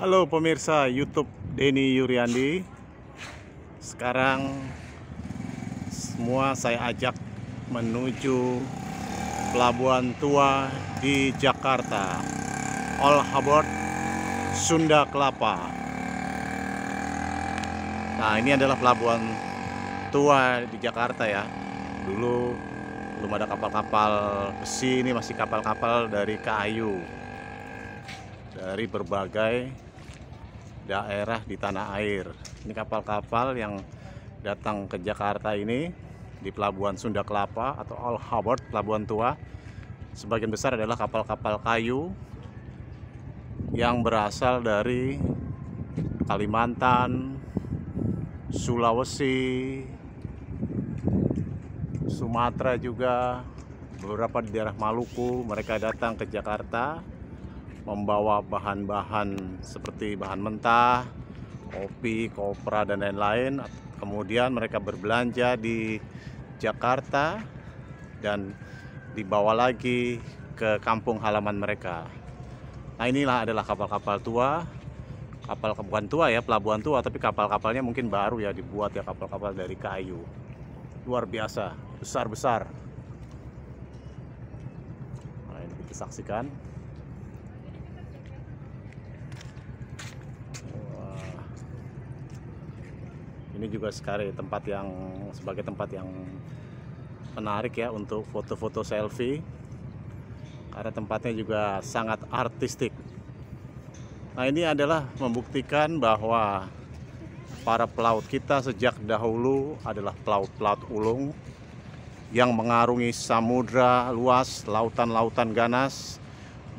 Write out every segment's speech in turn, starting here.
Halo pemirsa YouTube Denny Yuryandi. Sekarang semua saya ajak menuju Pelabuhan Tua di Jakarta, All Habord Sunda Kelapa. Nah, ini adalah Pelabuhan Tua di Jakarta ya. Dulu belum ada kapal-kapal besi, ini masih kapal-kapal dari kayu, dari berbagai daerah di tanah air. Ini kapal-kapal yang datang ke Jakarta ini di Pelabuhan Sunda Kelapa atau All Habord Pelabuhan Tua. Sebagian besar adalah kapal-kapal kayu yang berasal dari Kalimantan, Sulawesi, Sumatera juga, beberapa di daerah Maluku. Mereka datang ke Jakarta membawa bahan-bahan seperti bahan mentah, kopi, kopra, dan lain-lain. Kemudian mereka berbelanja di Jakarta dan dibawa lagi ke kampung halaman mereka. Nah, inilah adalah kapal-kapal tua. Kapal bukan tua ya, pelabuhan tua, tapi kapal-kapalnya mungkin baru ya, dibuat ya, kapal-kapal dari kayu. Luar biasa, besar-besar. Nah, ini kita saksikan. Ini juga sekali sebagai tempat yang menarik ya untuk foto-foto selfie, karena tempatnya juga sangat artistik. Nah, ini adalah membuktikan bahwa para pelaut kita sejak dahulu adalah pelaut-pelaut ulung yang mengarungi samudra luas, lautan-lautan ganas,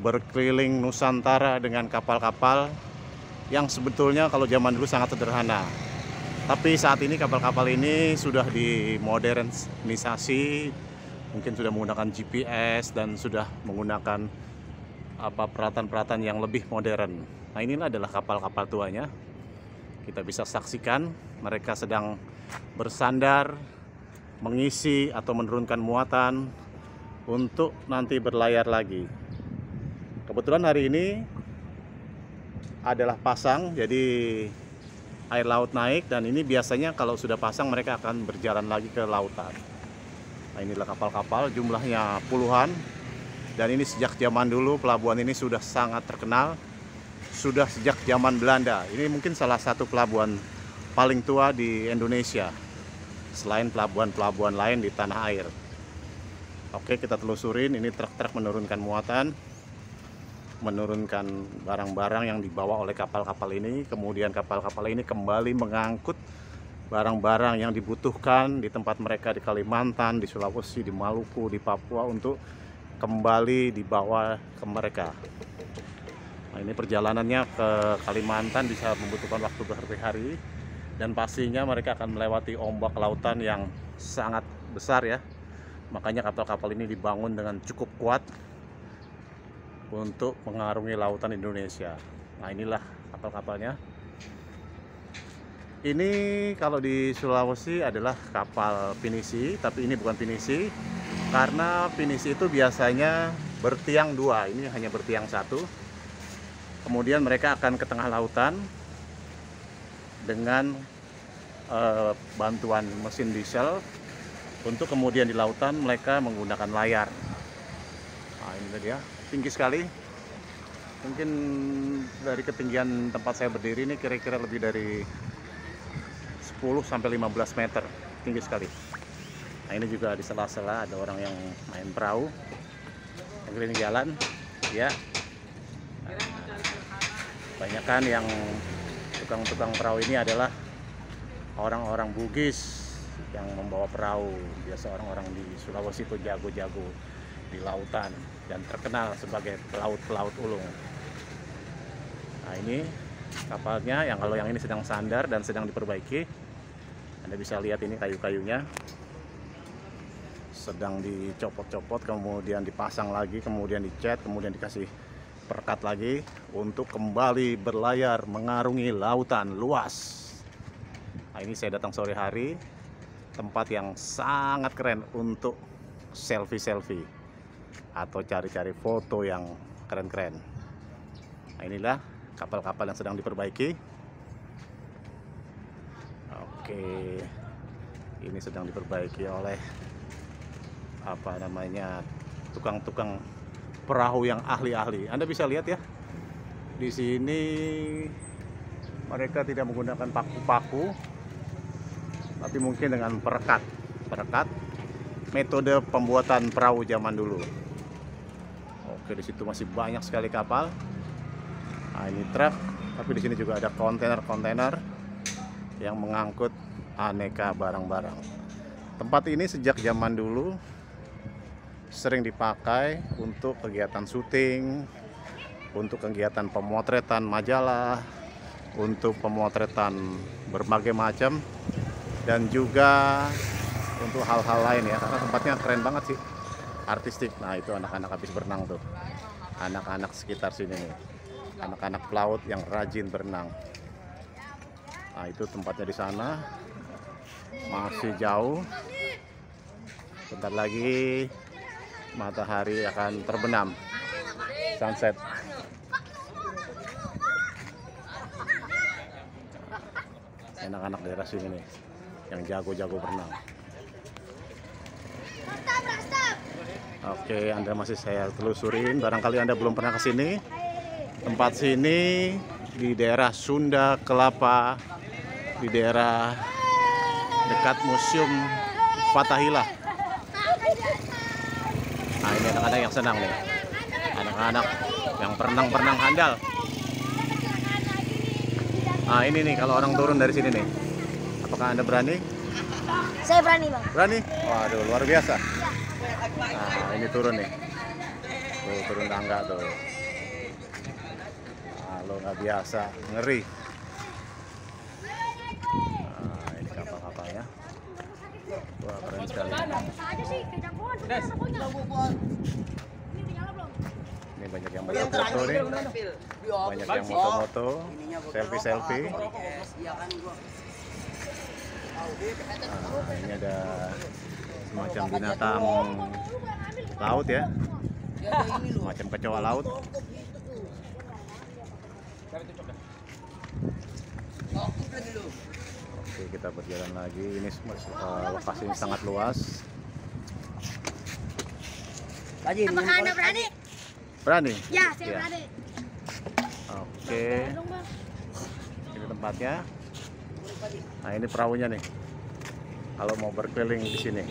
berkeliling Nusantara dengan kapal-kapal yang sebetulnya kalau zaman dulu sangat sederhana. Tapi saat ini kapal-kapal ini sudah dimodernisasi, mungkin sudah menggunakan GPS dan sudah menggunakan peralatan-peralatan yang lebih modern. Nah, inilah adalah kapal-kapal tuanya. Kita bisa saksikan mereka sedang bersandar, mengisi atau menurunkan muatan untuk nanti berlayar lagi. Kebetulan hari ini adalah pasang, jadi air laut naik, dan ini biasanya kalau sudah pasang mereka akan berjalan lagi ke lautan. Nah, inilah kapal-kapal, jumlahnya puluhan, dan ini sejak zaman dulu pelabuhan ini sudah sangat terkenal, sudah sejak zaman Belanda. Ini mungkin salah satu pelabuhan paling tua di Indonesia selain pelabuhan-pelabuhan lain di tanah air. Oke, kita telusurin. Ini truk-truk menurunkan muatan, menurunkan barang-barang yang dibawa oleh kapal-kapal ini. Kemudian kapal-kapal ini kembali mengangkut barang-barang yang dibutuhkan di tempat mereka di Kalimantan, di Sulawesi, di Maluku, di Papua untuk kembali dibawa ke mereka. Nah, ini perjalanannya ke Kalimantan bisa membutuhkan waktu berhari-hari, dan pastinya mereka akan melewati ombak lautan yang sangat besar ya. Makanya kapal-kapal ini dibangun dengan cukup kuat untuk mengarungi lautan Indonesia. Nah, inilah kapal-kapalnya. Ini kalau di Sulawesi adalah kapal pinisi, tapi ini bukan pinisi, karena pinisi itu biasanya bertiang dua, ini hanya bertiang satu. Kemudian mereka akan ke tengah lautan dengan bantuan mesin diesel, untuk kemudian di lautan mereka menggunakan layar. Nah, ini dia, tinggi sekali. Mungkin dari ketinggian tempat saya berdiri ini kira-kira lebih dari 10-15 meter, tinggi sekali. Nah, ini juga di sela-sela ada orang yang main perahu, keliling jalan ya. Kebanyakan yang tukang-tukang perahu ini adalah orang-orang Bugis yang membawa perahu. Biasa orang-orang di Sulawesi itu jago-jago di lautan dan terkenal sebagai pelaut-pelaut ulung. Nah, ini kapalnya, yang kalau yang ini sedang sandar dan sedang diperbaiki. Anda bisa lihat ini kayu-kayunya sedang dicopot-copot, kemudian dipasang lagi, kemudian dicat, kemudian dikasih perekat lagi untuk kembali berlayar mengarungi lautan luas. Nah, ini saya datang sore hari, tempat yang sangat keren untuk selfie-selfie atau cari-cari foto yang keren-keren. Nah, inilah kapal-kapal yang sedang diperbaiki. Oke, ini sedang diperbaiki oleh apa namanya, tukang-tukang perahu yang ahli-ahli. Anda bisa lihat ya, di sini mereka tidak menggunakan paku-paku, tapi mungkin dengan perekat metode pembuatan perahu zaman dulu. Oke, di situ masih banyak sekali kapal. Nah, ini truk, tapi di sini juga ada kontainer-kontainer yang mengangkut aneka barang-barang. Tempat ini sejak zaman dulu sering dipakai untuk kegiatan syuting, untuk kegiatan pemotretan majalah, untuk pemotretan berbagai macam, dan juga untuk hal-hal lain ya, karena tempatnya keren banget sih, artistik. Nah, itu anak-anak habis berenang tuh, anak-anak sekitar sini nih, anak-anak pelaut yang rajin berenang. Nah, itu tempatnya di sana, masih jauh, bentar lagi matahari akan terbenam, sunset. Anak-anak daerah sini nih yang jago-jago berenang. Oke, Anda masih saya telusurin, barangkali Anda belum pernah ke sini. Tempat sini di daerah Sunda Kelapa, di daerah dekat Museum Fathahillah. Nah, ini anak-anak yang senang nih, anak-anak yang berenang handal. Nah, ini nih kalau orang turun dari sini nih, apakah Anda berani? Saya berani, Bang. Berani? Waduh, luar biasa. Nah, ini turun nih, tuh turun tangga tuh. Nah, lo nggak biasa, ngeri. Nah, ini kapal-kapalnya. Wah, keren sekali. Ini banyak yang foto-foto nih, banyak yang moto-moto, selfie-selfie. Nah, ini ada semacam binatang laut ya, semacam kecoa laut. Oke, kita berjalan lagi. Ini lokasi ini sangat luas. Apakah Anda berani? Berani? Ya, saya berani. Oke, ini tempatnya. Nah, ini perahunya nih, kalau mau berkeliling di sini.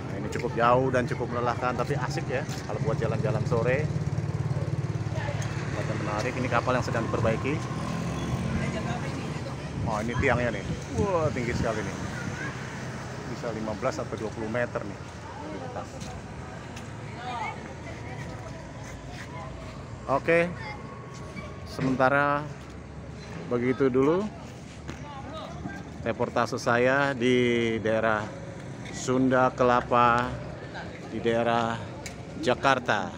Nah, ini cukup jauh dan cukup melelahkan, tapi asik ya kalau buat jalan-jalan sore. Macam menarik. Ini kapal yang sedang diperbaiki. Oh, ini tiangnya nih, wah tinggi sekali nih, bisa 15 atau 20 meter nih di atas. Oke, sementara begitu dulu reportase saya di daerah Sunda Kelapa, di daerah Jakarta.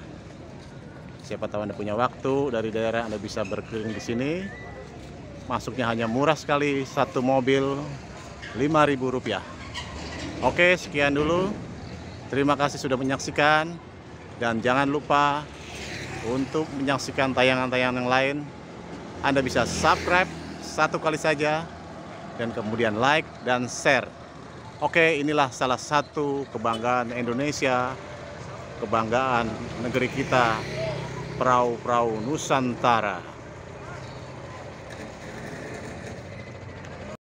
Siapa tahu Anda punya waktu dari daerah, Anda bisa berkeliling di sini. Masuknya hanya murah sekali, satu mobil Rp5.000. Oke, sekian dulu. Terima kasih sudah menyaksikan, dan jangan lupa untuk menyaksikan tayangan-tayangan yang lain. Anda bisa subscribe satu kali saja, dan kemudian like dan share. Oke, inilah salah satu kebanggaan Indonesia, kebanggaan negeri kita, perahu-perahu Nusantara.